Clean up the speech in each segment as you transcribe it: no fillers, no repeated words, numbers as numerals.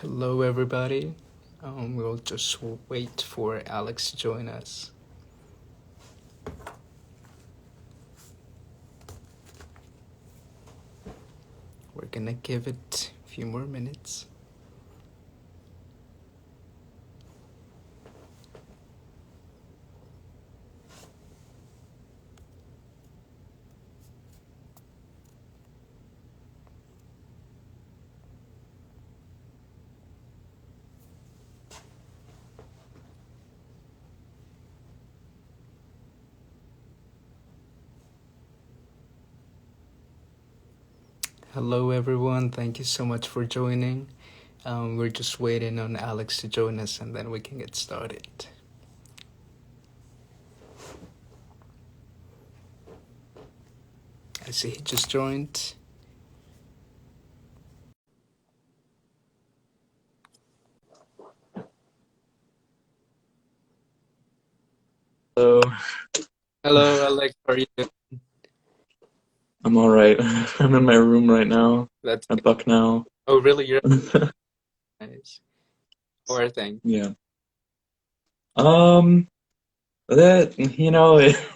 Hello, everybody. We'll just wait for Alex to join us. We're gonna give it a few more minutes. Hello, everyone. Thank you so much for joining. We're just waiting on Alex to join us, and then we can get started. I see he just joined. Hello, Hello, Alex. How are you doing? I'm all right. I'm in my room right now That's at Bucknell. Oh, really? You're nice. Or thing. Yeah. Um, that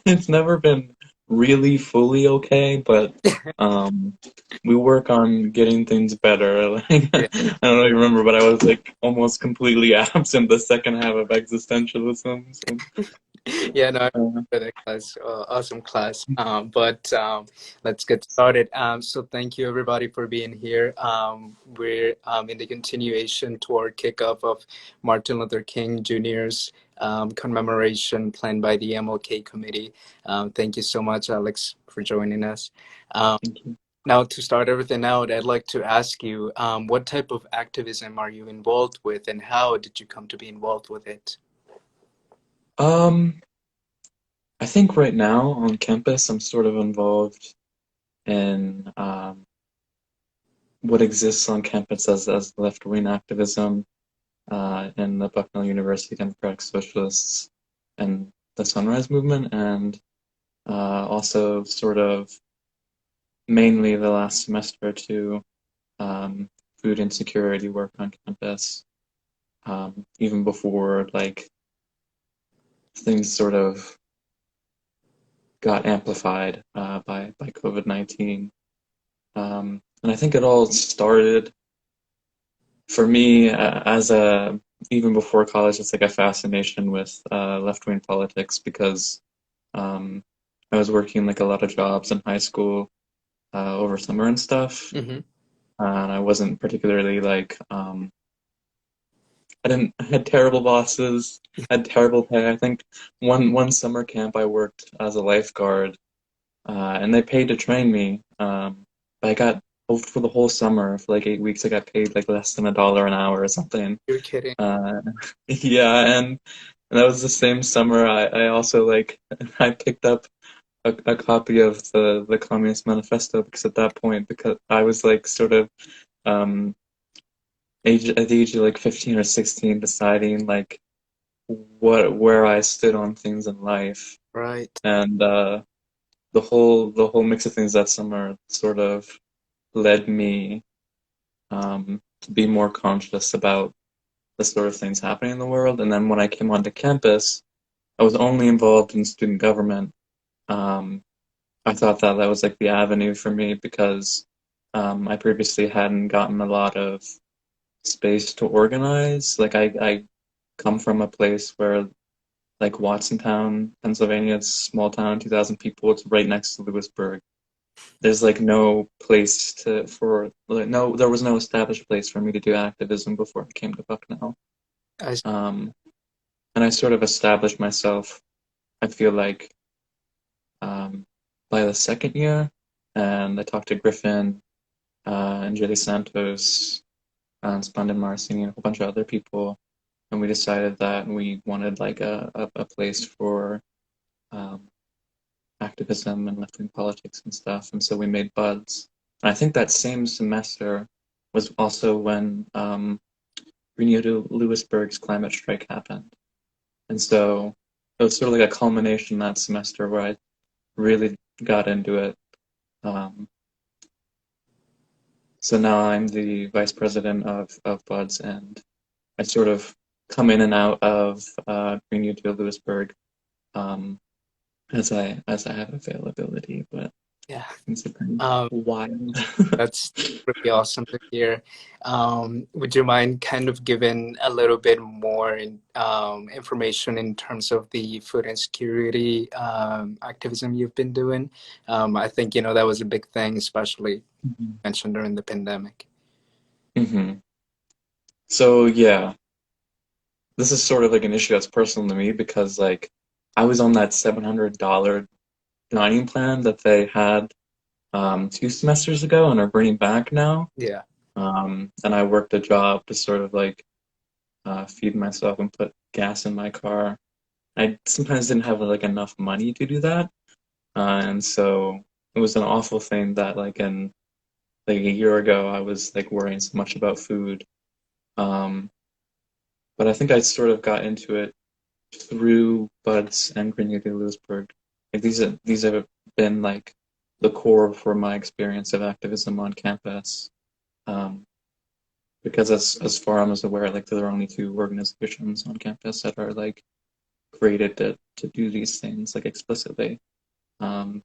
it's never been really fully okay, but um, we work on getting things better. Like, Yeah. I don't know if you remember, but I was like almost completely absent the second half of existentialism. So, Yeah, no, I uh, remember that class. Awesome class. But let's get started. So thank you everybody for being here. We're in the continuation to our kickoff of Martin Luther King Jr.'s commemoration planned by the MLK committee. Thank you so much, Alex, for joining us. Um, thank you. Now, to start everything out, I'd like to ask you, what type of activism are you involved with, and how did you come to be involved with it? Um, I think right now on campus, I'm sort of involved in what exists on campus as left-wing activism in the Bucknell University Democratic Socialists and the Sunrise Movement, and also sort of mainly the last semester to um, food insecurity work on campus, even before like things sort of got amplified by COVID-19. And I think it all started for me as a even before college. It's like a fascination with left-wing politics because um, I was working like a lot of jobs in high school over summer and stuff, Mm-hmm. and I wasn't particularly like I had terrible bosses, had terrible pay. I think one summer camp I worked as a lifeguard, and they paid to train me, but I got for the whole summer for like 8 weeks. I got paid like less than $1 an hour or something. You're kidding. Uh, yeah, and that was the same summer. I also like I picked up a copy of the Communist Manifesto because at that point, because I was like sort of um at the age of like 15 or 16 deciding like where I stood on things in life, Right. and the whole mix of things that summer sort of led me to be more conscious about the sort of things happening in the world. And then when I came onto campus, I was only involved in student government. um, I thought that that was like the avenue for me because I previously hadn't gotten a lot of space to organize. Like I come from a place where like Watsontown, Pennsylvania, it's a small town, 2,000 people. It's right next to Lewisburg. There's like no place to for like, no there was no established place for me to do activism before I came to Bucknell. I Um, and I sort of established myself, I feel like, um, by the second year. And I talked to Griffin and Julie Santos and Splendid Marcini and a whole bunch of other people. And we decided that we wanted like a place for um, activism and left wing politics and stuff. And so we made Buds. And I think that same semester was also when Renew to Lewisburg's climate strike happened. And so it was sort of like a culmination that semester where I really got into it. Um, So now I'm the vice president of Buds, and I sort of come in and out of Green Utah Lewisburg um, as I have availability, but Yeah. it's been Um, wild. That's really awesome to hear. Would you mind kind of giving a little bit more information in terms of the food insecurity activism you've been doing? I think, that was a big thing, especially Mhm. mentioned during the pandemic. Mhm. So yeah, this is sort of like an issue that's personal to me because like I was on that $700 dining plan that they had 2 semesters ago and are bringing back now. Yeah. And I worked a job to sort of like feed myself and put gas in my car. I sometimes didn't have like enough money to do that, and so it was an awful thing that like in like a year ago I was like worrying so much about food. Um, but I think I sort of got into it through Buds and Green Lewisburg. Like these have been like the core for my experience of activism on campus. Um, because as far as I'm aware, like there are only two organizations on campus that are like created to do these things like explicitly. Um,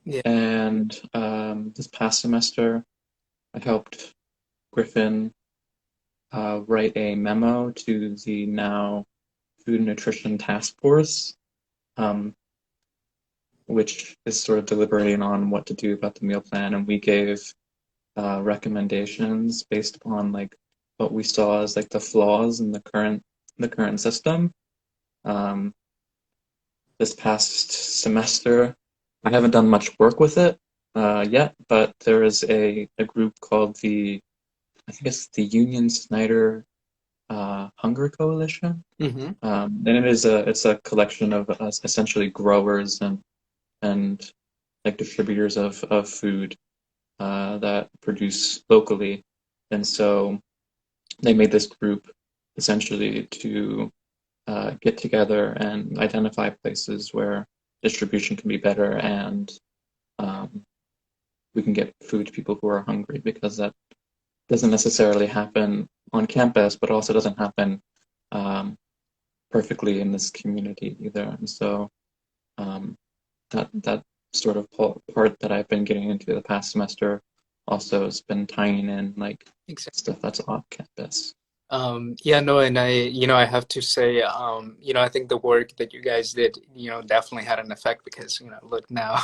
Yeah. and this past semester, I helped Griffin write a memo to the now Food and Nutrition Task Force, um, which is sort of deliberating on what to do about the meal plan. And we gave recommendations based upon like what we saw as like the flaws in the current system. Um, this past semester, I haven't done much work with it yet, but there is a group called I think it's the Union Snyder Hunger Coalition, Hmm. and it's a collection of essentially growers and like distributors of food that produce locally, and so they made this group essentially to get together and identify places where distribution can be better and um, we can get food to people who are hungry because that doesn't necessarily happen on campus, but also doesn't happen um, perfectly in this community either. And so um, that sort of part that I've been getting into the past semester also has been tying in like Exactly. stuff that's off campus. Yeah, no, and I have to say, I think the work that you guys did, definitely had an effect because, look now,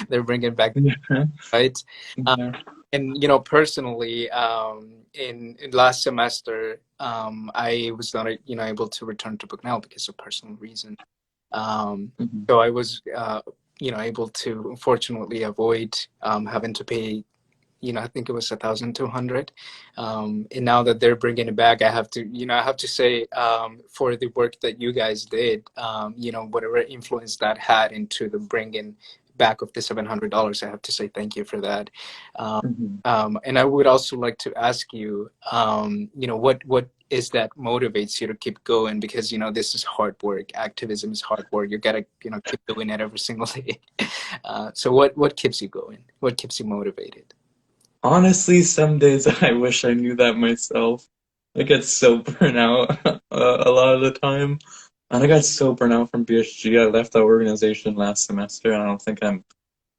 they're bringing back, Yeah. right? Yeah. And personally, in last semester, I was not able to return to Bucknell because of personal reasons. Um, Mhm. so I was able to unfortunately avoid having to pay, I think it was 1,200. And now that they're bringing it back, I have to say, for the work that you guys did, whatever influence that had into the bringing back of the $700, I have to say thank you for that. Um, Mhm. and I would also like to ask you, what is that motivates you to keep going? Because, this is hard work. Activism is hard work. You gotta, keep doing it every single day. So what keeps you going? What keeps you motivated? Honestly, some days I wish I knew that myself. I get so burnt out a lot of the time. And I got so burnt out from BSG. I left that organization last semester, and I don't think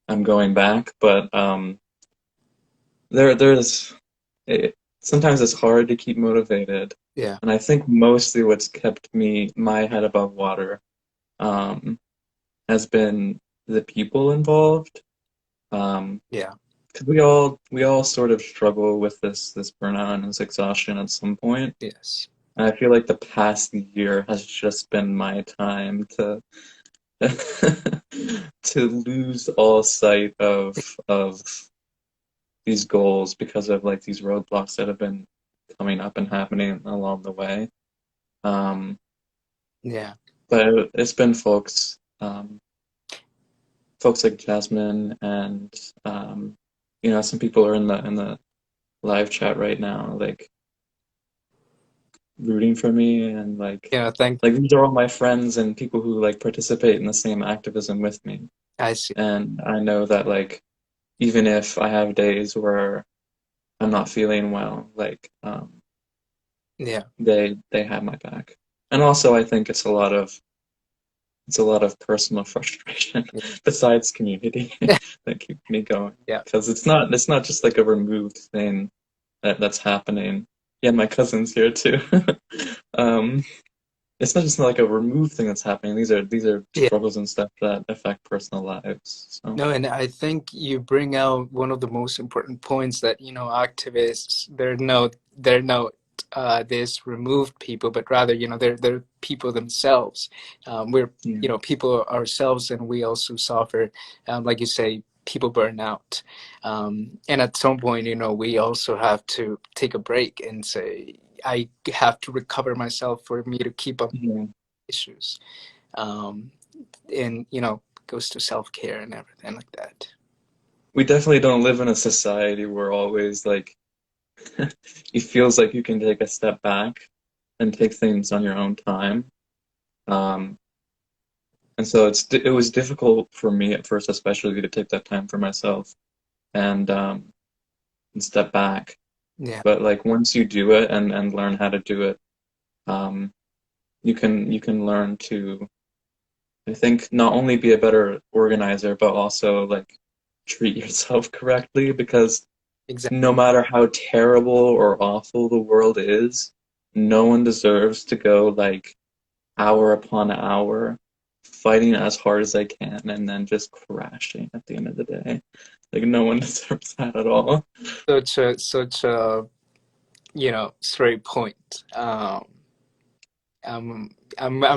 I'm going back. But there's sometimes it's hard to keep motivated, Yeah, and I think mostly what's kept my head above water um, has been the people involved. Um, yeah, 'Cause we all sort of struggle with this burnout and this exhaustion at some point. yes, And I feel like the past year has just been my time to to lose all sight of these goals because of like these roadblocks that have been coming up and happening along the way. Um, yeah, but it's been folks like Jasmine and some people are in the live chat right now, like rooting for me and like thank like these are all my friends and people who like participate in the same activism with me. I see. And I know that like even if I have days where I'm not feeling well, like Yeah. they have my back. And also I think it's a lot of personal frustration besides community that keeps me going. Yeah. Because it's not just like a removed thing that's happening. Yeah, my cousin's here too. Um, it's not just like a removed thing that's happening. These are Yeah. struggles and stuff that affect personal lives. So No, and I think you bring out one of the most important points that, activists, they're not this removed people, but rather, they're people themselves. We're, yeah, people ourselves, and we also suffer, like you say, people burn out. And at some point, we also have to take a break and say, I have to recover myself for me to keep up yeah. issues. Um, and, goes to self-care and everything like that. We definitely don't live in a society where always like it feels like you can take a step back and take things on your own time. Um, and so it was difficult for me at first, especially to take that time for myself and and step back. Yeah, But like once you do it and learn how to do it, um, you can learn to, I think, not only be a better organizer, but also like treat yourself correctly because exactly. no matter how terrible or awful the world is, no one deserves to go like hour upon hour fighting as hard as they can and then just crashing at the end of the day. Like no one deserves that at all. Such a straight point. I'm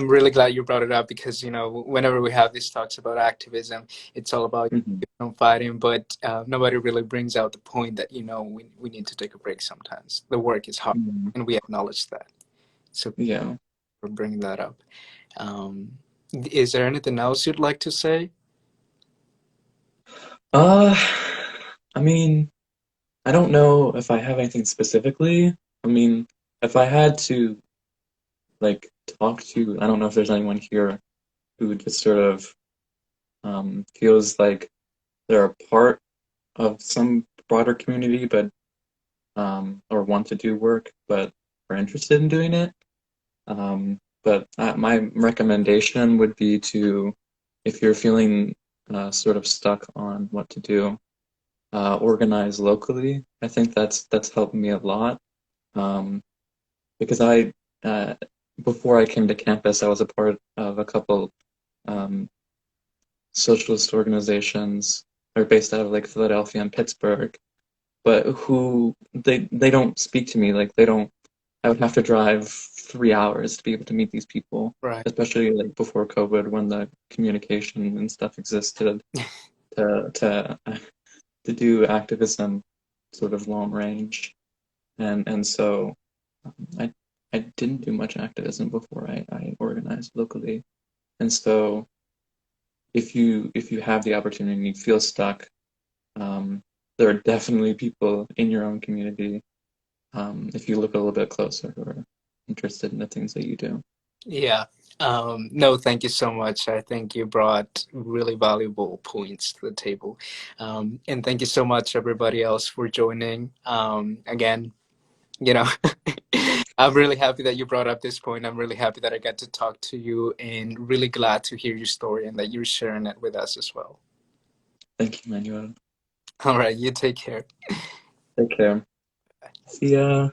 really glad you brought it up because whenever we have these talks about activism, it's all about Hmm. fighting, but nobody really brings out the point that we need to take a break sometimes. The work is hard, and we acknowledge that. So Yeah. for bringing that up. Um, is there anything else you'd like to say? Uh, I mean, I don't know if I have anything specifically. I mean, if I had to like talk to, I don't know if there's anyone here who just sort of feels like they're a part of some broader community, but or want to do work, but are interested in doing it. But my recommendation would be to, if you're feeling sort of stuck on what to do, organize locally. I think that's helped me a lot. Um, because uh, before I came to campus, I was a part of a couple um, socialist organizations that are based out of like Philadelphia and Pittsburgh, but who they don't speak to me. Like they don't. I would have to drive 3 hours to be able to meet these people, Right. especially like before COVID when the communication and stuff existed to to do activism sort of long range. And so I I didn't do much activism before I organized locally. And so if you have the opportunity and you feel stuck, um, there are definitely people in your own community, if you look a little bit closer who are interested in the things that you do. Yeah. No, thank you so much. I think you brought really valuable points to the table. And thank you so much, everybody else, for joining. Again, you know, I'm really happy that you brought up this point. I'm really happy that I got to talk to you and really glad to hear your story and that you're sharing it with us as well. Thank you, Manuel. All right, you take care. Take care. See ya.